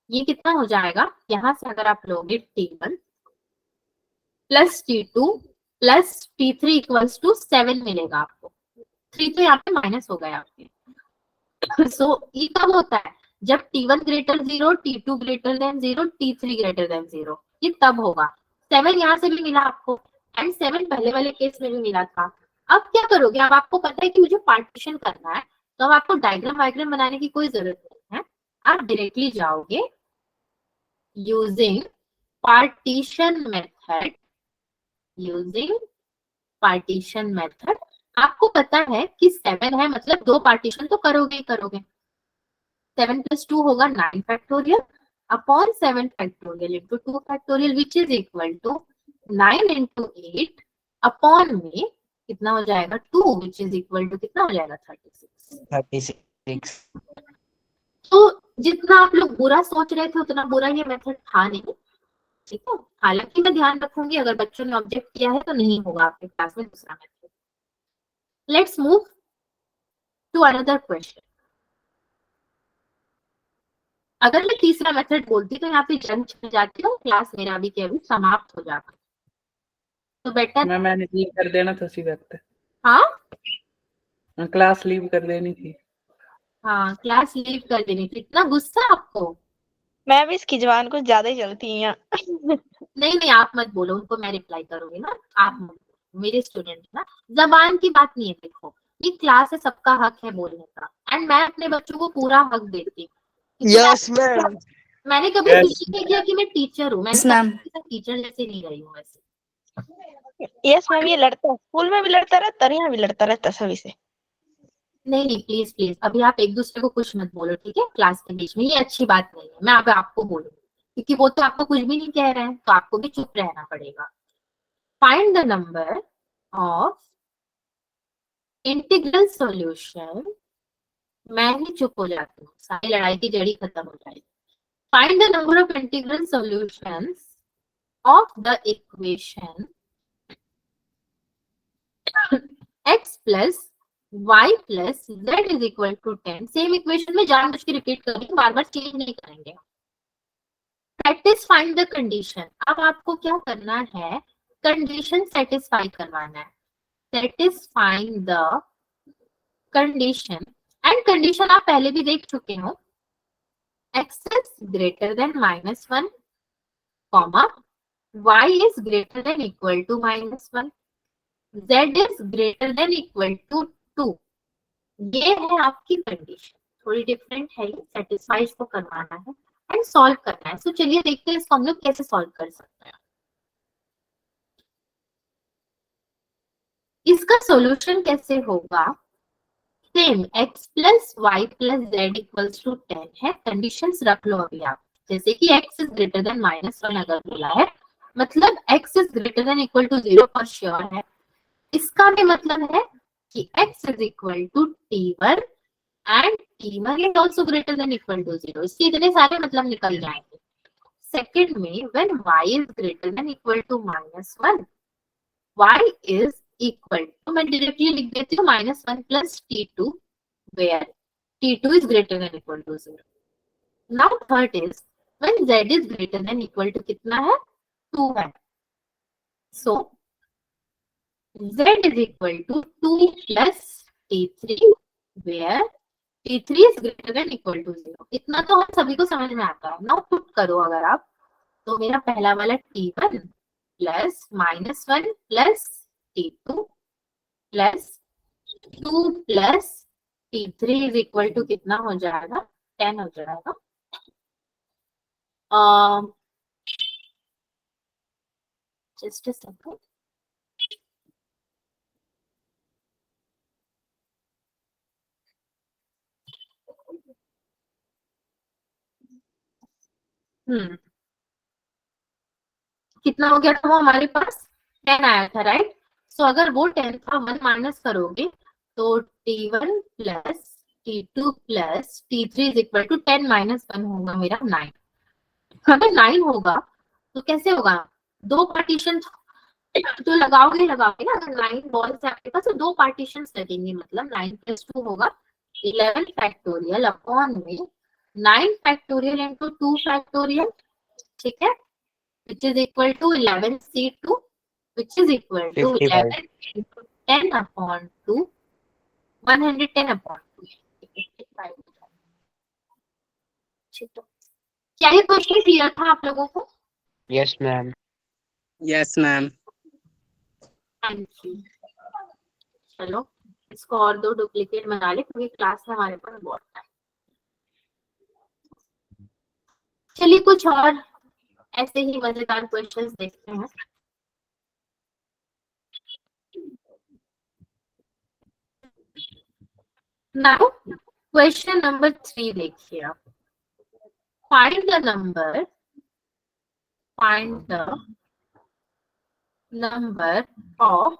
ये कितना हो जाएगा, यहां से अगर आप लोगे t1 plus t2 plus t3 equals to 7 मिलेगा आपको. 3 तो यहाँ पे माइनस हो गया आपके. So ये कब होता है, जब t1 greater 0, t2 greater than 0, t3 greater than 0, ये तब होगा. 7 यहाँ से भी मिला आपको एंड 7 पहले वाले केस में भी मिला था. अब क्या करोगे, अब आपको पता है कि मुझे पार्टीशन करना है, तो अब आपको डायग्राम वायग्राम बनाने की कोई जरूरत नहीं है. आप डायरेक्टली जाओगे using partition method. Using partition method आपको पता है कि 7 है, मतलब 2 पार्टीशन तो करोगे ही करोगे. 7 plus 2 होगा 9 factorial upon 7 factorial into 2 factorial which is equal to 9 into 8 upon में कितना हो जाएगा 2 विच इज इक्वल टू कितना हो जाएगा 36. तो जितना आप लोग बुरा सोच रहे थे उतना बुरा ये मेथड था नहीं, ठीक है. हालांकि मैं ध्यान रखूंगी अगर बच्चों ने ऑब्जेक्ट किया है तो नहीं होगा आपके क्लास में दूसरा method. Let's move to another question. अगर मैं तीसरा मेथड बोलती तो यहाँ पे जंग छिड़ जाती हूँ, क्लास मेरा भी अभी समाप्त हो जाता. तो बेटर मैंने लीव कर देना था उसी वक्त. हाँ क्लास लीव कर देनी थी. हाँ क्लास लीव कर देनी थी. इतना गुस्सा आपको? मैं भी इसकी जबान कुछ ज्यादा ही चलती है. नहीं आप मत बोलो, उनको मैं रिप्लाई करूंगी ना. आप मत, मेरे स्टूडेंट ना, जबान की बात नहीं है. देखो ये क्लास है, सबका हक है बोलने का एंड मैं अपने बच्चों को पूरा हक देती हूँ. Yes ma'am. मैंने कभी फील नहीं किया कि मैं टीचर हूँ. मैंने टीचर जैसे नहीं रही हूँ वैसे. यस मैम, ये लड़ता है, स्कूल में भी लड़ता रहता है, यहाँ भी लड़ता रहता है सभी से. नहीं प्लीज प्लीज अभी आप एक दूसरे को कुछ मत बोलो, ठीक है, क्लास के बीच में. ये अच्छी बात नहीं है. मैं अब आपको बोलूंगी क्योंकि वो तो आपको कुछ भी नहीं कह रहे हैं, तो आपको भी चुप रहना पड़ेगा. Find the number of integral solution. मैं ही चुप हो जाती हूँ, सारी लड़ाई की जड़ी खत्म हो जाएगी. Find the number of integral solutions of the equation x plus y plus z is equal to 10. Same equation में जानबूझ के रिपीट करेंगे, बार बार चेंज नहीं करेंगे. Satisfying the condition. अब आपको क्या करना है, कंडीशन सेटिस्फाई करवाना है. Satisfying the condition and condition आप पहले भी देख चुके हो. x is greater than -1, comma y is greater than equal to -1, z is greater than equal to 2. ये है आपकी कंडीशन. थोड़ी डिफरेंट है, ये सेटिस्फाई इसको करवाना है एंड सॉल्व करना है. सो चलिए देखते हैं इसको हम लोग कैसे सॉल्व कर सकते हैं. इसका सॉल्यूशन कैसे होगा, same x plus Y plus Z equals to 10 है. कंडीशंस रख लो अभी आप, जैसे कि x इज ग्रेटर देन -1 अगर बोला है, मतलब x is greater than equal to 0 for sure है. इसका भी मतलब है कि x is equal to t1 and t1 is also greater than equal to 0. इसके इतने सारे मतलब निकल जाएंगे. सेकंड में when y is greater than equal to -1, y is equal to, मैं डायरेक्टली लिख देती हूँ -1 plus t2 where t2 is greater than equal to 0. Now third is when z is greater than equal to कितना है 2 है. So z is equal to 2 plus t3 where t3 is greater than equal to 0. इतना तो हम सभी को समझ में आता है. Now पुट करो अगर आप, तो मेरा पहला वाला t1 plus -1 plus t2 plus 2 plus T3 is equal to कितना हो जाएगा, 10 हो जाएगा। जस्ट अ सेकंड, कितना हो गया था वो हमारे पास, 10 आया था, राइट। सो अगर वो 10 था 1 माइनस करोगे तो T1 plus T2 plus T3 is equal to 10 minus 1 होगा मेरा 9। अगर 9 होगा तो कैसे होगा, दो पार्टीशन तो लगाओगे लगाओगे ना, अगर 9 बॉल्स है आपके पास तो दो पार्टीशन लगेंगे, मतलब 9 प्लस 2 होगा 11 फैक्टोरियल अपॉन में 9 फैक्टोरियल इंटू 2 फैक्टोरियल, ठीक है, which is equal to 11C2, which is equal to 55 11 into 10 upon 2, 110 upon 2. 55. ठीक है, क्या ये क्वेश्चन क्लियर था आप लोगों को? Yes ma'am. Yes ma'am. Thank you. चलो इसको और दो डुप्लीकेट बना ले क्योंकि क्लास में हमारे पास बहुत टाइम। चलिए कुछ और ऐसे ही मजेदार क्वेश्चंस देखते हैं। नाउ क्वेश्चन नंबर 3 देखिए आप। फाइंड द नंबर ऑफ,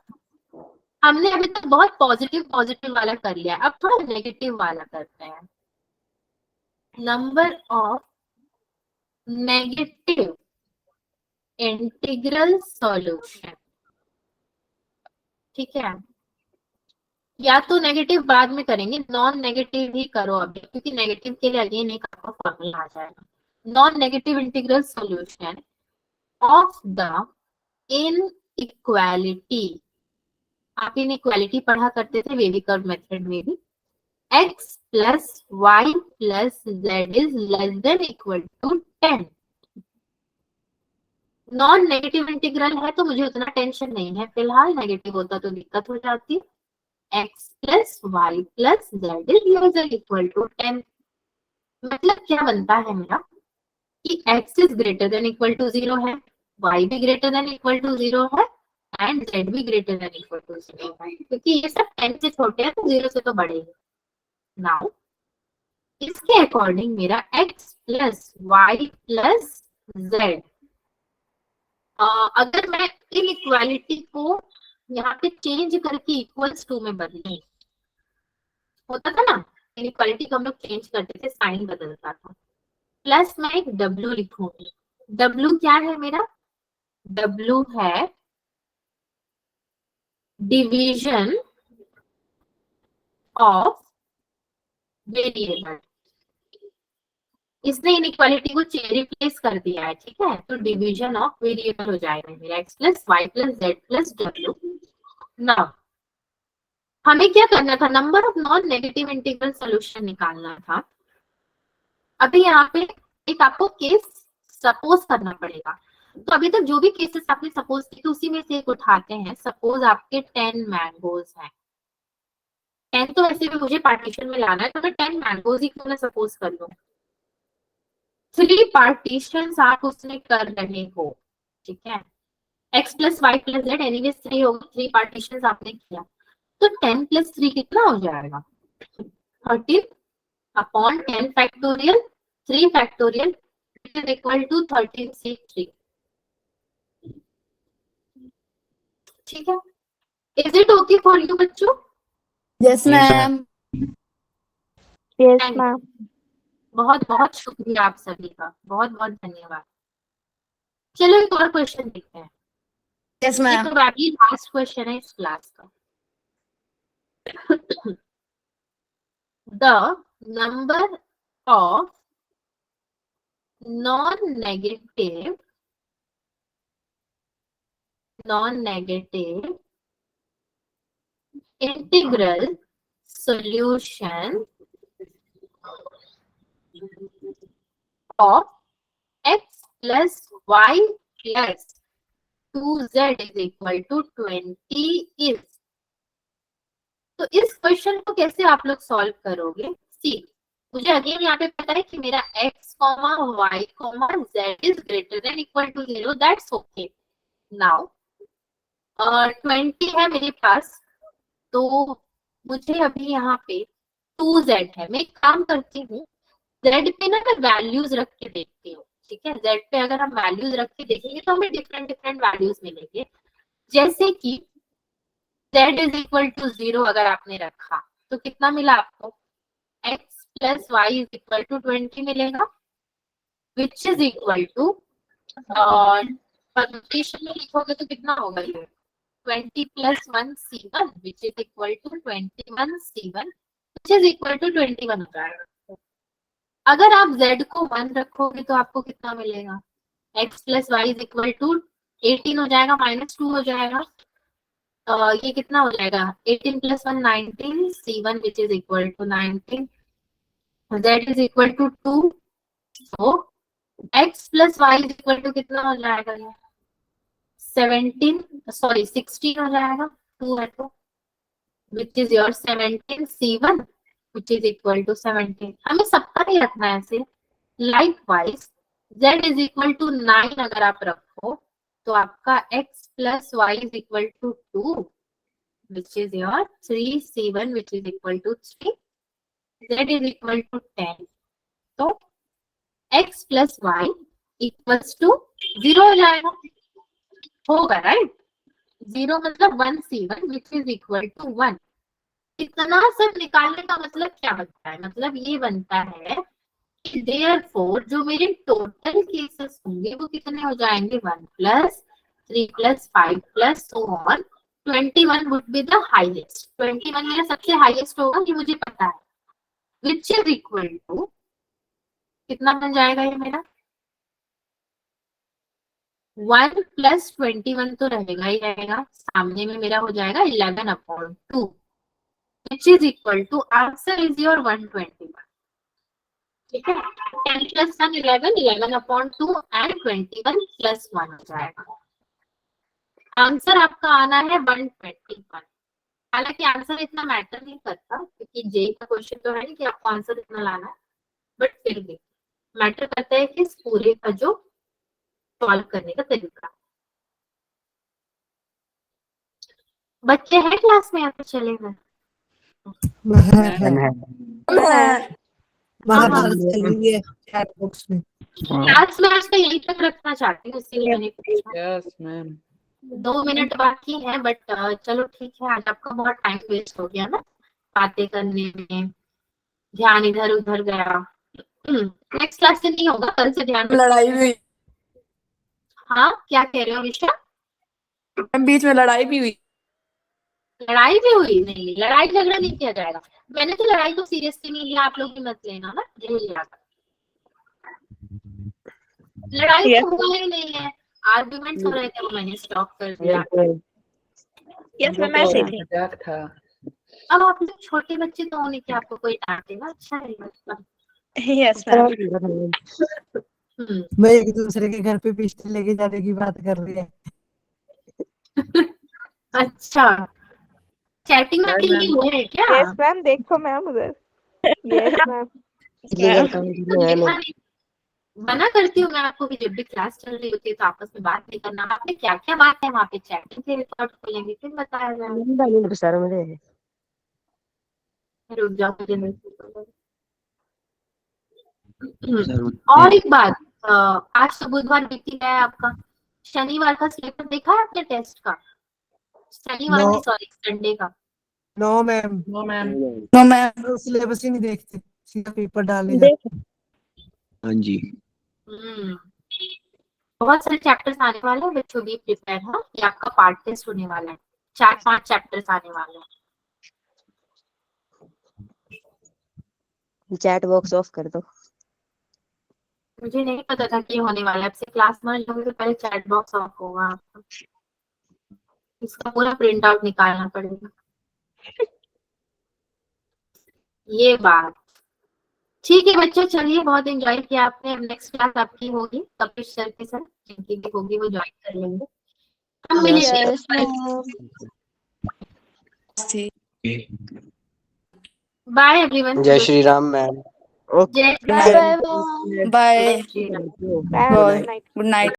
हमने अभी तक बहुत पॉजिटिव वाला कर लिया, अब थोड़ा नेगेटिव वाला करते हैं। Number of negative integral solution, ठीक है, या तो नेगेटिव बाद में करेंगे, नॉन नेगेटिव ही करो अभी, क्योंकि नेगेटिव के लिए अगेन एक आपका फॉर्मूला आ जाएगा। Non negative integral solution of the inequality, आप इनइक्वालिटी पढ़ा करते थे वेवी कर्व मेथड में भी, x plus Y plus Z is less than equal to 10। Non negative integral है तो मुझे उतना टेंशन नहीं है फिलहाल, नेगेटिव होता तो दिक्कत हो जाती। x plus Y plus Z is less than equal to 10, मतलब क्या बनता है मेरा कि x is greater than equal to 0 है, y भी ग्रेटर देन इक्वल टू 0 है एंड z भी ग्रेटर देन इक्वल टू 0 है, क्योंकि ये सब 10 से छोटे हैं तो 0 से तो बड़े हैं। नाउ इसके अकॉर्डिंग मेरा x plus Y plus Z, अगर मैं इनइक्वालिटी को यहाँ पे चेंज करके इक्वल्स टू में बदलूं, होता था ना इनइक्वालिटी को हम लोग चेंज करते थे, साइन बदलता था, प्लस मैं एक w लिखूंगी। w क्या है मेरा, w है डिवीजन ऑफ वेरिएबल, इसने इनइक्वालिटी को रिप्लेस कर दिया है, ठीक है, तो डिवीजन ऑफ वेरिएबल हो जाएगा मेरा x plus Y plus Z plus W. Now हमें क्या करना था, number of non negative integral solution निकालना था। अभी यहाँ पे एक आपको केस सपोज करना पड़ेगा, तो अभी तक जो भी केसेस आपने सपोज किए उसी में से एक उठाते हैं। सपोज आपके 10 मैंगोज हैं, 10 तो वैसे भी मुझे पार्टीशन में लाना है, तो मैं 10 मैंगोज ही क्यों ना सपोज कर लूं। 3 पार्टीशन आप उसमें कर रहे हो, ठीक है, x plus Y plus z anyways 3 होगा, 3 पार्टीशन आपने किया, तो 10 प्लस 3 कितना हो जाएगा, 13 upon 10 factorial 3 factorial is equal to 13C3, ठीक है। Is it okay for you बच्चों? Yes ma'am. Yes ma'am. बहुत बहुत शुक्रिया आप सभी का, बहुत बहुत धन्यवाद। चलो एक और क्वेश्चन देखते हैं। Yes ma'am. ये probably लास्ट क्वेश्चन है इस क्लास का। The number of non-negative integral solution of x plus y plus 2z is equal to 20 is, तो इस क्वेश्चन को कैसे आप लोग सॉल्व करोगे? सी, मुझे अगेन यहाँ पे पता है कि मेरा x, y, z is greater than equal to 0, that's okay. Now 20 है मेरे पास, तो मुझे अभी यहाँ पे 2z है। मैं एक काम करती हूँ, z पे ना मैं वैल्यूज रख के देखती हूँ, ठीक है। z पे अगर हम वैल्यूज रख के देखेंगे तो हमें डिफरेंट डिफरेंट वैल्यूज मिलेंगे। जैसे कि z इज इक्वल टू 0 अगर आपने रखा तो कितना मिला आपको? x plus y is equal to 20 मिलेगा, विच इज इक्वल टू, और परमुटेशन में लिखोगे तो कितना होगा ये? 20 plus 1 c1 which is equal to 21 c1 which is equal to 21 हो जाएगा। अगर आप z को 1 रखोगे तो आपको कितना मिलेगा? x plus y is equal to 18 हो जाएगा, -2 हो जाएगा। ये कितना हो जाएगा? 18 plus 1 19 c1 which is equal to 19, z is equal to 2, so x plus y is equal to कितना हो जाएगा? ये 16 हो जाएगा, 2 है तो, which is your 17 c1 which is equal to 17। हमें सबका नहीं रखना है ऐसे। Likewise z is equal to 9 अगर आप रखो तो आपका x plus y is equal to 2 which is your 3 c1 which is equal to 3, z is equal to 10, तो x plus y equals to 0 हो जाएगा, होगा राइट। 0 मतलब 1 c1 which is equal to 1। इतना सब निकालने का मतलब क्या बनता है? मतलब ये बनता है कि देयरफॉर जो मेरे टोटल केसेस होंगे वो कितने हो जाएंगे? 1 plus 3 plus 5 plus so on, 21 would be the highest. 21 मेरा सबसे हाईएस्ट होगा, ये मुझे पता है, विच इज इक्वल टू कितना बन जाएगा ये मेरा? 1 प्लस 21 तो रहेगा ही रहेगा, सामने में मेरा हो जाएगा 11/2 which is equal to, answer is your 121, ठीक है। 10 प्लस 1 11, 11/2 एंड 21 प्लस 1 हो जाएगा। आंसर आपका आना है 121। हालांकि आंसर इतना मैटर नहीं करता क्योंकि जेई का क्वेश्चन तो है नहीं कि आपको आंसर इतना लाना है, बट फिर भी मैटर करता है कि इस पूरे का जो सॉल्व करने का तरीका। बच्चे हैं क्लास में या तो चले गए? वहां पर चली है चैट बॉक्स में। क्लास में आज का यही तक रखना चाहती हूँ, इसीलिए मैंने पूछा। Yes ma'am. 2 मिनट बाकी है, बट चलो ठीक है। आज आपका बहुत टाइम वेस्ट हो गया ना बातें करने में, ध्यान इधर उधर गया। नेक्स्ट क्लास से नहीं होगा, कल से ध्यान। लड़ाई हुई, हाँ क्या कह रहे हो विशा? बीच में लड़ाई भी हुई। लड़ाई भी हुई? नहीं, लड़ाई झगड़ा नहीं किया जाएगा। मैंने तो लड़ाई को सीरियसली नहीं लिया, आप लोग भी मत लेना ना, नहीं लिया। लड़ाई तो हुआ ही नहीं है, आर्गुमेंट्स हो रहे थे, वो मैंने स्टॉप कर दिया। यस मैम, ऐसे थी। मजाक था। अब आप लोग छोटे बच्चे तो होने के आपको कोई डांटेगा, अच्छा है मतलब। Yes ma'am. मैं एक दूसरे के घर पे पिस्टल लेके जाने की बात कर रही है। अच्छा, चैटिंग में भी ये हुआ है क्या? यस मैम, देखो मैम उधर। Yes ma'am. मना करती हूँ मैं आपको कि जब भी क्लास चल रही होती है तो आपस में बात नहीं करना। आपने क्या क्या बात है वहाँ पे चैटिंग से रिकॉर्ड खोलेंगे फिर बताया जाएगा। रुक जाओ मुझे। और एक बात, आज तो बुधवार बीती है आपका, शनिवार का सिलेबस देखा है आपने टेस्ट का? शनिवार नहीं, सॉरी संडे का। No ma'am. No ma'am. No ma'am, syllabus ही नहीं देखते, सीधा पेपर डालने जाते। हाँ जी। बहुत सारे चैप्टर्स आने वाले हैं, बच्चों भी प्रिपेयर है। ये आपका पार्ट टेस्ट होने वाला है, 4-5 चैप्टर्स आने वाले हैं। चैट बॉक्स ऑफ कर दो। मुझे नहीं पता था कि होने वाला है। अब से क्लास में लोगों से पहले चैट बॉक्स ऑफ होगा आपका, इसका पूरा प्रिंट आउट निकालना पड़ेगा। ये बात ठीक है बच्चों, चलिए बहुत एंजॉय किया आपने। अब नेक्स्ट क्लास आपकी होगी कपिश सर के साथ, जिनकी भी होगी वो ज्वाइन कर लेंगे। हम मिलेंगे। Bye everyone. जय श्री राम मैम। जय Bye. श्री राम। Bye. जय Shri Ram. Bye. Good night. Good night.